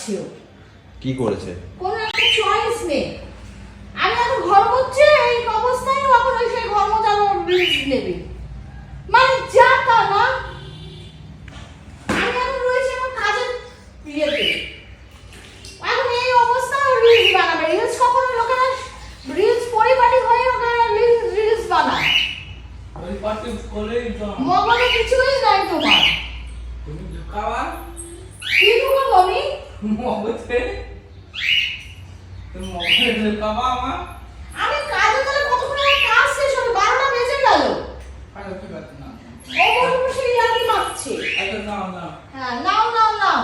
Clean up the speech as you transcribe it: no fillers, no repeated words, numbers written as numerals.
মারছে ও। কি করেছে? কোনো একটা চয়েস নেই। আমি এখন ঘর করছি এই অবস্থায় ও এখন ওই সেই ঘর মোছানোর রিস্ক নেবে। মানে যা তা না। আমি এখন রয়েছে আমার কাজের ইয়েতে। এখন এই অবস্থায় ও রিলস বানাবে। রিলস কখনো লোকেরা রিলস পরিপাটি হয়ে ওখানে রিলস বানায়। ওই পার্টি করেই তো মগজে কিছুই নাই তোমার। তুমি ঢুকাবা কি ঢুকাবো আমি? মগজে তুমি মগজে ঢুকাবা আমার আমি কাজে তাহলে কতক্ষণ আমার কাজ শেষ হবে? 12টা বেজে গেল। আরে ঠিক আছে না ও বলবো সেই আর কি মারছে। আচ্ছা নাও নাও হ্যাঁ নাও নাও নাও।